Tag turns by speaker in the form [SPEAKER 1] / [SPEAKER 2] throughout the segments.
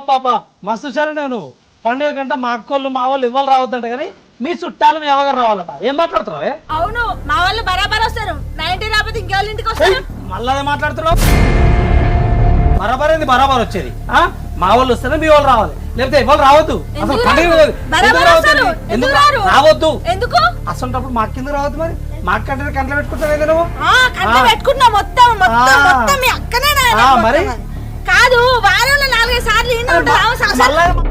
[SPEAKER 1] పాపా మస్తు సరే నేను పండుగ కంటే మా అక్కోళ్ళు మా వాళ్ళు ఇవ్వాలి రావద్దంట కానీ మీ చుట్టాలు మీ ఎవరు రావాలట ఏం మాట్లాడుతున్నావే
[SPEAKER 2] అవును మా వాళ్ళు బరాబర్ వస్తారు 90 రాకపోతే ఇంకెవరి ఇంటికి వస్తారు
[SPEAKER 1] మళ్ళీ అదే మాట్లాడుతున్నావు బరాబర్ ఏంది బరాబర్ వచ్చేది మా వాళ్ళు వస్తేనే మీ వాళ్ళు రావాలి లేకపోతే ఎవరు రావద్దు అసలు పండుగ లేదు. ఎందుకు రావద్దు? ఎందుకు రావద్దు
[SPEAKER 2] ఎందుకు
[SPEAKER 1] అసలు మా కింద రావద్దు మరి మా అక్క కంట్లో పెట్టుకుంటావు నువ్వు
[SPEAKER 2] కంటే పెట్టుకున్నా మొత్తం మొత్తం మొత్తం మీ అక్కనే
[SPEAKER 1] మరి
[SPEAKER 2] కాదు వారంలో 4-5 సార్లు ఈయన ఉంటారు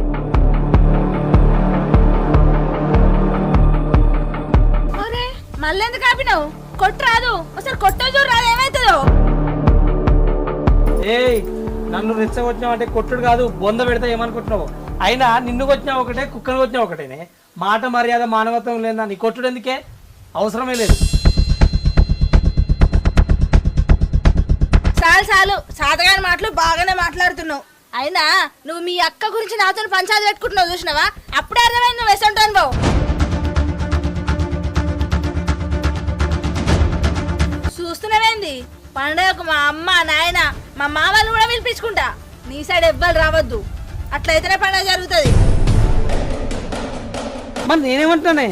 [SPEAKER 2] మళ్ళీ ఎందుకు ఆపినావు కొట్టు రాదు ఒకసారి కొట్ట చూడు రాదు ఏమైతుందో
[SPEAKER 1] ఏయ్ నన్ను రెచ్చగొచ్చినావు అంటే కొట్టుడు కాదు బొంద పెడితే ఏమనుకుంటున్నావు అయినా నిన్ను వచ్చినా ఒకటే కుక్కను వచ్చినా ఒకటేనే మాట మర్యాద మానవత్వం లేదా నీ కొట్టుడు ఎందుకే అవసరమే లేదు
[SPEAKER 2] చాలు సాతగాని మాటలు బాగానే మాట్లాడుతున్నావు అయినా నువ్వు మీ అక్క గురించి నాతో పంచాయతీ పెట్టుకుంటున్నావు చూసినావా అప్పుడే అర్థమైంది నువ్వు వేసుంటాను బావు చూస్తున్నావేంది పండుగకు మా అమ్మ నాయన మా మామలు కూడా పిలిపించుకుంటా నీ సైడ్ ఎవ్వరు రావద్దు అట్లయితేనే పండుగ జరుగుతుంది
[SPEAKER 1] మరి నేనేమంటున్నానే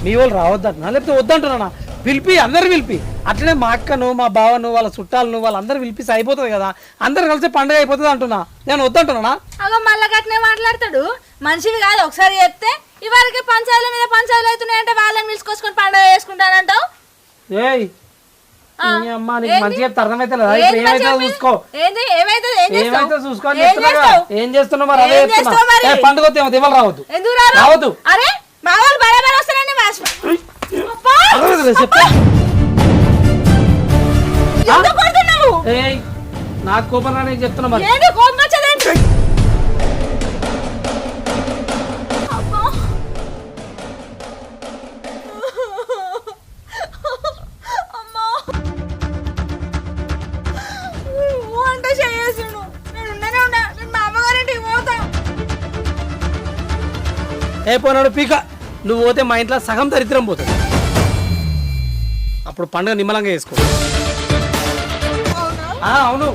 [SPEAKER 1] మీ వాళ్ళు రావద్దంటున్నా లేకపోతే వద్దంటున్నా పిలిపి అందరు పిలిపి అట్లనే మా అక్కను మా బావను వాళ్ళ చుట్టాలను వాళ్ళందరూ పిలిపిస్తే అయిపోతుంది కదా అందరు కలిసి పండుగ అయిపోతుంది అంటున్నా నేను వద్దంటున్నా
[SPEAKER 2] అగో మళ్ళా గట్నే మాట్లాడతాడు మనిషివి కాదు ఒకసారి చెప్తే ఇవాళకి పంచాయతీల మీద పంచాయతీలు అవుతున్నాయంటే వాళ్ళని పిలుచుకొసుకొని పండుగ చేసుకుంటానంటావు
[SPEAKER 1] ఏయ్ అమ్మా నీకు మంచిగా అర్థమైతే లేదా ఇప్పుడు ఏమైతే చూసుకో ఏమైతే చూసుకో ఏం చేస్తున్నావు మరి అదే చెప్తున్నా పండుగ వస్తే ఎవరు రావద్దు రావద్దు
[SPEAKER 2] అరే మా వాళ్ళు బరాబర్ వస్తారండి
[SPEAKER 1] నాకు కోపం రాని చెప్తున్నా మరి ఏ పోనాడు పీక నువ్వు పోతే మా ఇంట్లో సగం దరిద్రం పోతుంది అప్పుడు పండుగ నిమ్మలంగా వేసుకో అవును